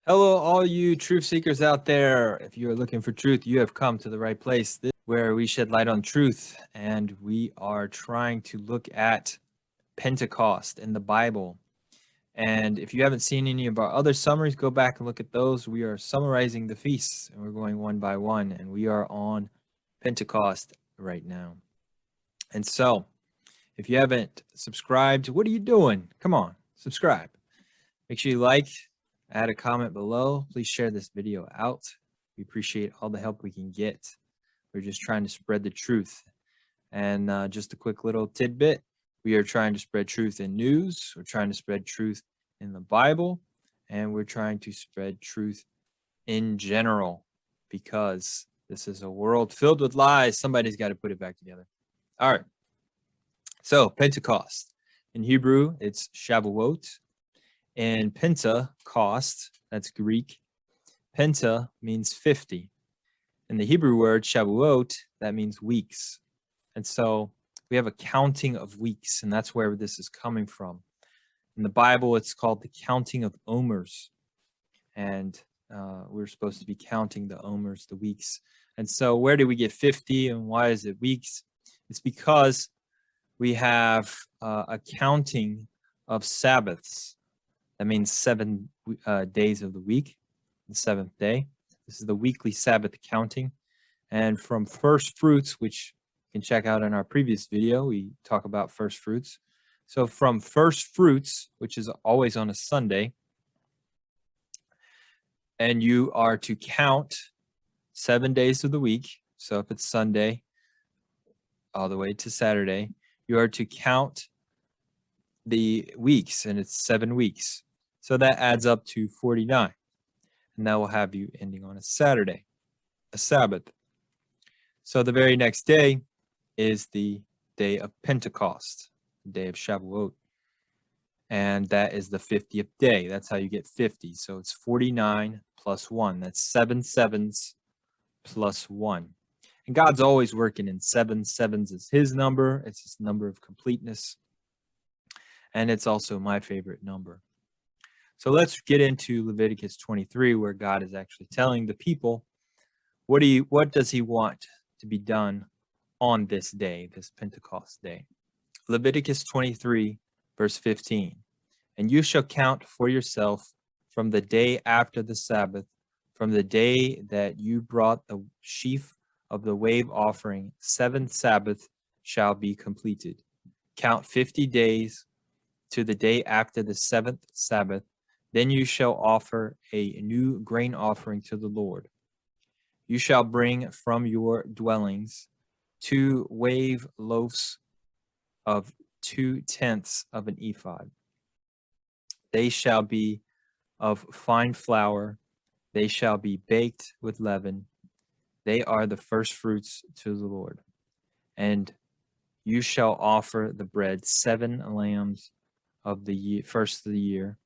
Hello, all you truth seekers out there. If you are looking for truth, you have come to the right place. This is where we shed light on truth, and we are trying to look at Pentecost in the Bible. And if you haven't seen any of our other summaries, go back and look at those. We are summarizing the feasts, and we're going one by one, and we are on Pentecost right now. And so, if you haven't subscribed, what are you doing? Come on, subscribe. Make sure you like, add a comment below. Please share this video out. We appreciate all the help we can get. We're just trying to spread the truth. And just a quick little tidbit. We are trying to spread truth in news. We're trying to spread truth in the Bible. And we're trying to spread truth in general because this is a world filled with lies. Somebody's got to put it back together. All right. So Pentecost. In Hebrew, it's Shavuot. And Pentecost, that's Greek. Penta means 50. And the Hebrew word Shavuot, that means weeks. And so we have a counting of weeks, and that's where this is coming from. In the Bible, it's called the counting of omers. And we're supposed to be counting the omers, the weeks. And so where do we get 50 and why is it weeks? It's because we have a counting of Sabbaths. That means 7 days of the week, the seventh day. This is the weekly Sabbath counting. And from first fruits, which you can check out in our previous video, we talk about first fruits. So from first fruits, which is always on a Sunday, and you are to count 7 days of the week. So if it's Sunday all the way to Saturday, you are to count the weeks, and it's 7 weeks. So that adds up to 49. And that will have you ending on a Saturday, a Sabbath. So the very next day is the day of Pentecost, the day of Shavuot. And that is the 50th day. That's how you get 50. So it's 49 plus 1. That's 7 sevens plus 1. And God's always working in 7. Sevens is his number. It's his number of completeness. And it's also my favorite number. So let's get into Leviticus 23, where God is actually telling the people, what does he want to be done on this day, this Pentecost day? Leviticus 23, verse 15. And you shall count for yourself from the day after the Sabbath, from the day that you brought the sheaf of the wave offering, 7 Sabbaths shall be completed. Count 50 days to the day after the 7th Sabbath. Then you shall offer a new grain offering to the Lord. You shall bring from your dwellings 2 wave loaves of 2/10 of an ephod. They shall be of fine flour. They shall be baked with leaven. They are the first fruits to the Lord. And you shall offer the bread 7 lambs of the year, first of the year,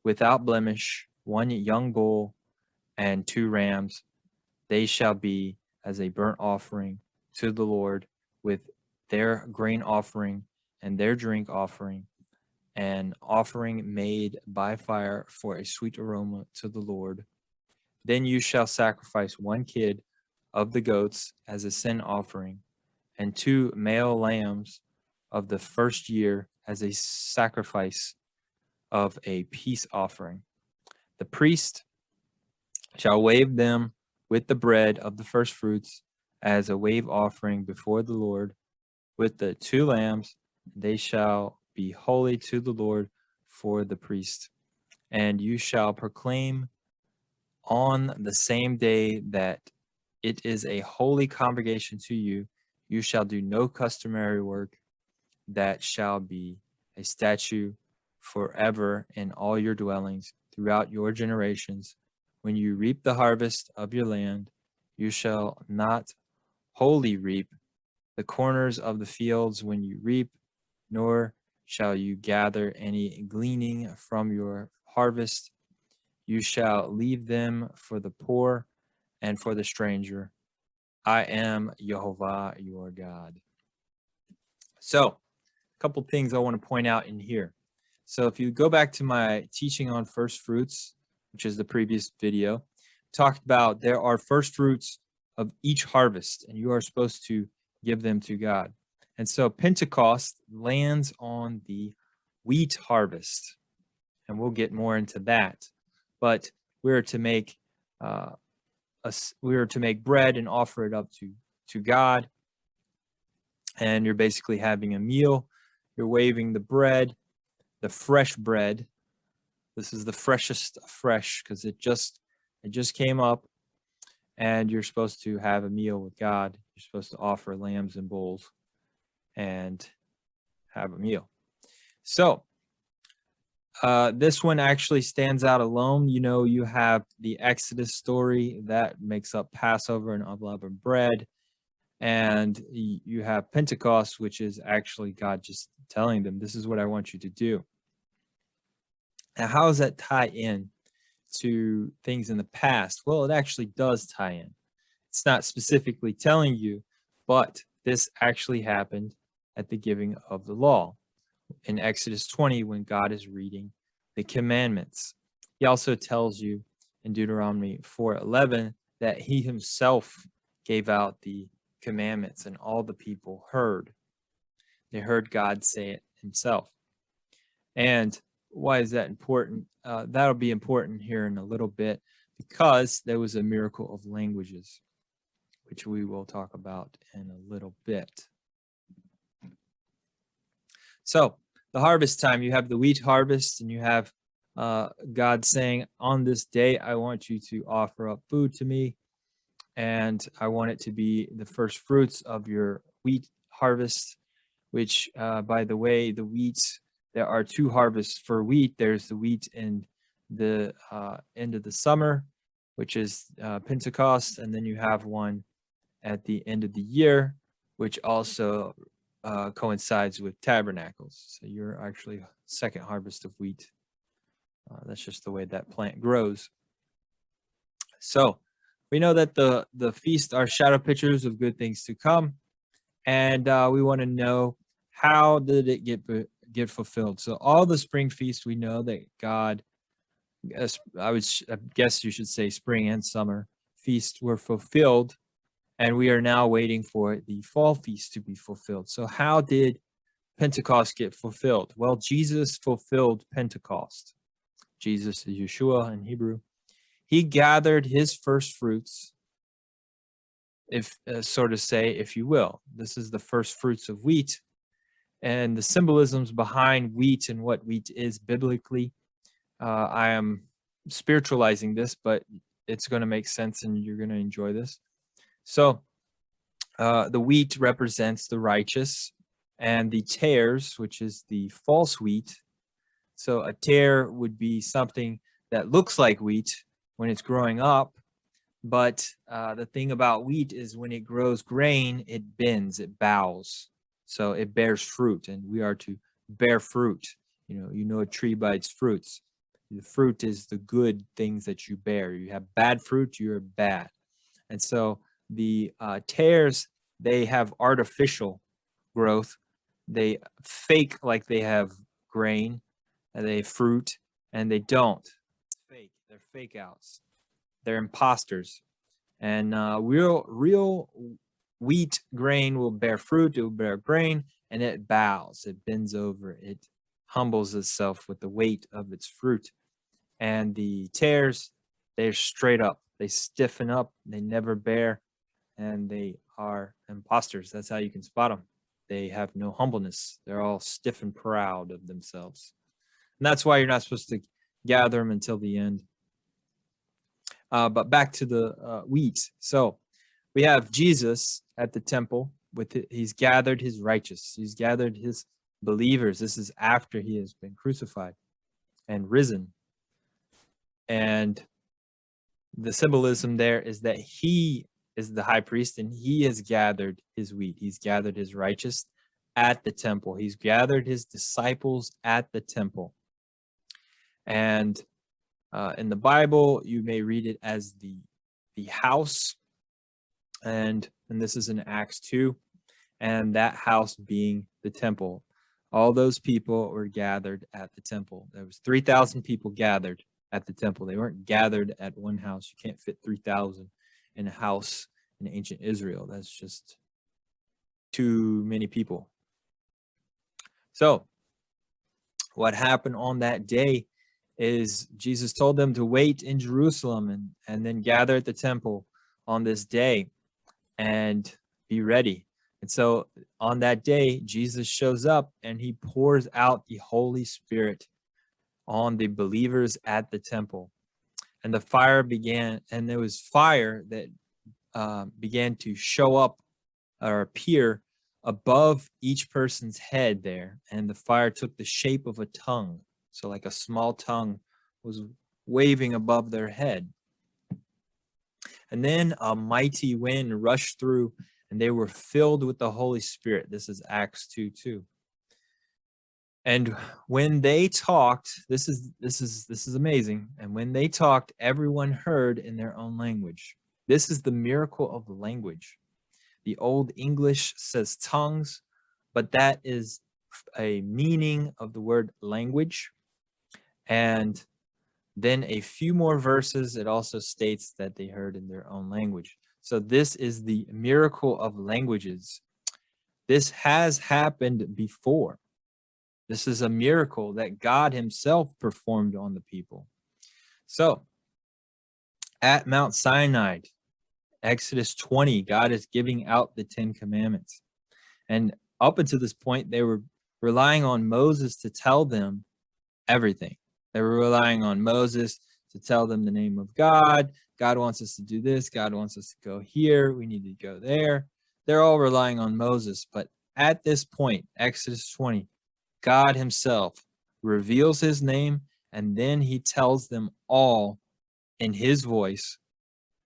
without blemish, 1 young bull and 2 rams. They shall be as a burnt offering to the Lord, with their grain offering and their drink offering, an offering made by fire for a sweet aroma to the Lord. Then you shall sacrifice 1 kid of the goats as a sin offering, and 2 male lambs of the first year as a sacrifice of a peace offering. The priest shall wave them with the bread of the first fruits as a wave offering before the Lord with the 2 lambs. They shall be holy to the Lord for the priest. And you shall proclaim on the same day that it is a holy congregation to you. You shall do no customary work. That shall be a statute forever in all your dwellings throughout your generations. When you reap the harvest of your land, you shall not wholly reap the corners of the fields when you reap, nor shall you gather any gleaning from your harvest. You shall leave them for the poor and for the stranger. I am Jehovah your God. So, a couple things I want to point out in here. So if you go back to my teaching on first fruits, which is the previous video, talked about there are first fruits of each harvest, and you are supposed to give them to God. And so Pentecost lands on the wheat harvest, and we'll get more into that. But we're to make bread and offer it up to God. And you're basically having a meal. You're waving the bread, the fresh bread. This is the freshest fresh because it just came up, and you're supposed to have a meal with God. You're supposed to offer lambs and bulls and have a meal. So this one actually stands out alone. You know, you have the Exodus story that makes up Passover and unleavened bread. And you have Pentecost, which is actually God just telling them, this is what I want you to do. Now, how does that tie in to things in the past? Well, it actually does tie in. It's not specifically telling you, but this actually happened at the giving of the law in Exodus 20 when God is reading the commandments. He also tells you in Deuteronomy 4:11 that he himself gave out the commandments, and all the people heard. They heard God say it himself. And why is that important? That'll be important here in a little bit, because there was a miracle of languages, which we will talk about in a little bit. So the harvest time, you have the wheat harvest, and you have God saying, on this day, I want you to offer up food to me, and I want it to be the first fruits of your wheat harvest, which, by the way, the wheat, there are two harvests for wheat. There's the wheat in the end of the summer, which is Pentecost, and then you have one at the end of the year, which also coincides with Tabernacles. So you're actually second harvest of wheat. That's just the way that plant grows. So we know that the feasts are shadow pictures of good things to come, and we want to know, how did it get fulfilled? So all the spring feasts, we know that God, I guess you should say spring and summer feasts were fulfilled, and we are now waiting for the fall feast to be fulfilled. So how did Pentecost get fulfilled? Well, Jesus fulfilled Pentecost. Jesus is Yeshua in Hebrew. He gathered his first fruits, if so to say, if you will. This is the first fruits of wheat, and the symbolisms behind wheat and what wheat is biblically. I am spiritualizing this, but it's going to make sense, and you're going to enjoy this. So the wheat represents the righteous, and the tares, which is the false wheat. So a tare would be something that looks like wheat when it's growing up, but the thing about wheat is when it grows grain, it bends, it bows, so it bears fruit, and we are to bear fruit. You know a tree by its fruits. The fruit is the good things that you bear. You have bad fruit, you're bad. And so the tares, they have artificial growth. They fake like they have grain, and they fruit, and they don't. Fake. They're fake outs. They're imposters. And real wheat grain will bear fruit, it will bear grain, and it bows, it bends over, it humbles itself with the weight of its fruit. And the tares, they're straight up, they stiffen up, they never bear, and they are imposters. That's how you can spot them. They have no humbleness. They're all stiff and proud of themselves. And that's why you're not supposed to gather them until the end. But back to the wheat. So we have Jesus at the temple. He's gathered his righteous. He's gathered his believers. This is after he has been crucified and risen. And the symbolism there is that he is the high priest, and he has gathered his wheat. He's gathered his righteous at the temple. He's gathered his disciples at the temple. And in the Bible, you may read it as the house, and this is in Acts 2, and that house being the temple. All those people were gathered at the temple. There was 3,000 people gathered at the temple. They weren't gathered at one house. You can't fit 3,000 in a house in ancient Israel. That's just too many people. So what happened on that day is Jesus told them to wait in Jerusalem and then gather at the temple on this day and be ready. And so on that day, Jesus shows up and he pours out the Holy Spirit on the believers at the temple. And the fire began, and there was fire that began to show up or appear above each person's head there. And the fire took the shape of a tongue. So like a small tongue was waving above their head. And then a mighty wind rushed through, and they were filled with the Holy Spirit. This is Acts 2:2. And when they talked, this is amazing. And when they talked, everyone heard in their own language. This is the miracle of the language. The Old English says tongues, but that is a meaning of the word language. And then a few more verses, it also states that they heard in their own language. So this is the miracle of languages. This has happened before. This is a miracle that God himself performed on the people. So at Mount Sinai, Exodus 20, God is giving out the 10 commandments. And up until this point, they were relying on Moses to tell them everything. They were relying on Moses to tell them the name of God. God wants us to do this. God wants us to go here. We need to go there. They're all relying on Moses. But at this point, Exodus 20, God himself reveals his name, and then he tells them all in his voice.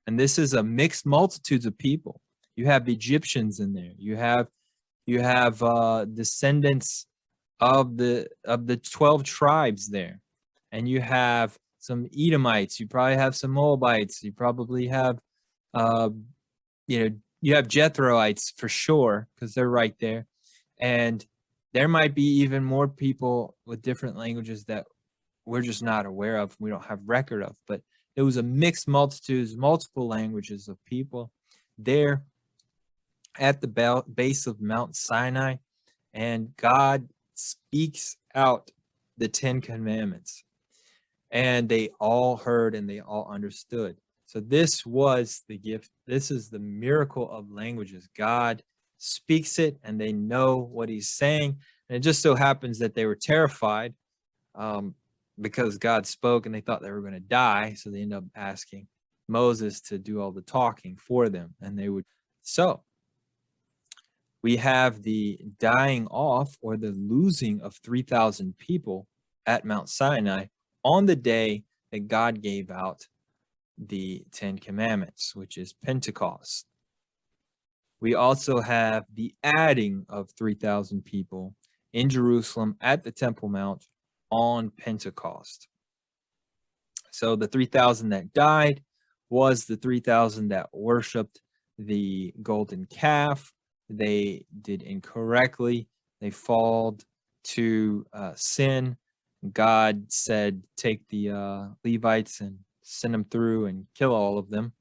And this is a mixed multitudes of people. You have Egyptians in there. You have descendants of the 12 tribes there. And you have some Edomites. You probably have some Moabites. You probably have, you have Jethroites for sure, because they're right there. And there might be even more people with different languages that we're just not aware of. We don't have record of. But it was a mixed multitudes, multiple languages of people there at the base of Mount Sinai. And God speaks out the 10 commandments. And they all heard and they all understood. So this was the gift. This is the miracle of languages. God speaks it and they know what he's saying. And it just so happens that they were terrified because God spoke and they thought they were going to die. So they ended up asking Moses to do all the talking for them. And they would. So we have the dying off or the losing of 3,000 people at Mount Sinai on the day that God gave out the 10 commandments, which is Pentecost. We also have the adding of 3,000 people in Jerusalem at the Temple Mount on Pentecost. So the 3,000 that died was the 3,000 that worshiped the golden calf. They did incorrectly. They falled to sin. God said, take the Levites and send them through and kill all of them.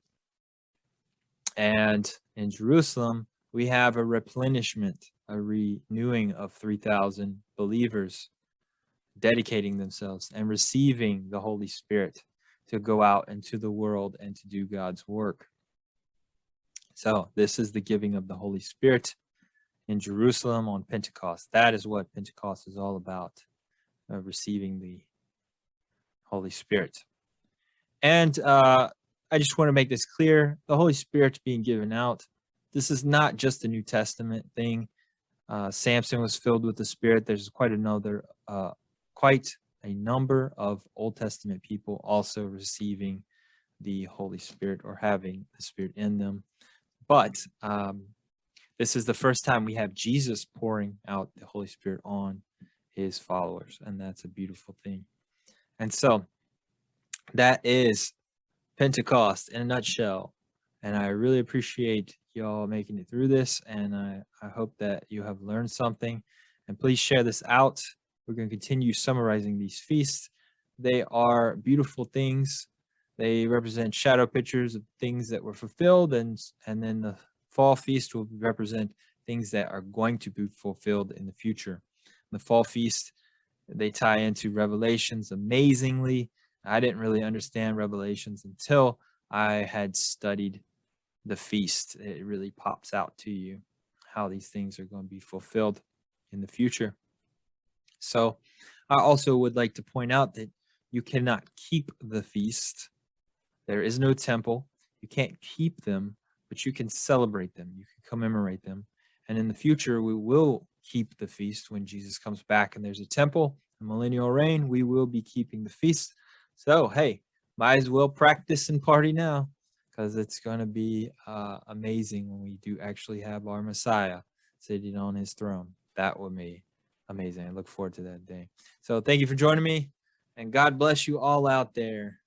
And in Jerusalem, we have a replenishment, a renewing of 3,000 believers dedicating themselves and receiving the Holy Spirit to go out into the world and to do God's work. So this is the giving of the Holy Spirit in Jerusalem on Pentecost. That is what Pentecost is all about. Receiving the Holy Spirit. And I just want to make this clear. The Holy Spirit's being given out. This is not just a New Testament thing. Samson was filled with the Spirit. There's quite a number of Old Testament people also receiving the Holy Spirit or having the Spirit in them. But this is the first time we have Jesus pouring out the Holy Spirit on his followers, and that's a beautiful thing. And so that is Pentecost in a nutshell, and I really appreciate y'all making it through this, and I hope that you have learned something, and please share this out. We're going to continue summarizing these feasts. They are beautiful things. They represent shadow pictures of things that were fulfilled, and then the fall feast will represent things that are going to be fulfilled in the future. The fall feast, they tie into Revelations amazingly. I didn't really understand Revelations until I had studied the feast. It really pops out to you how these things are going to be fulfilled in the future. So I also would like to point out that you cannot keep the feast. There is no temple. You can't keep them, but you can celebrate them. You can commemorate them. And in the future, we will keep the feast when Jesus comes back and there's a temple, a millennial reign. We will be keeping the feast. So, hey, might as well practice and party now, because it's going to be amazing when we do actually have our Messiah sitting on his throne. That will be amazing. I look forward to that day. So thank you for joining me, and God bless you all out there.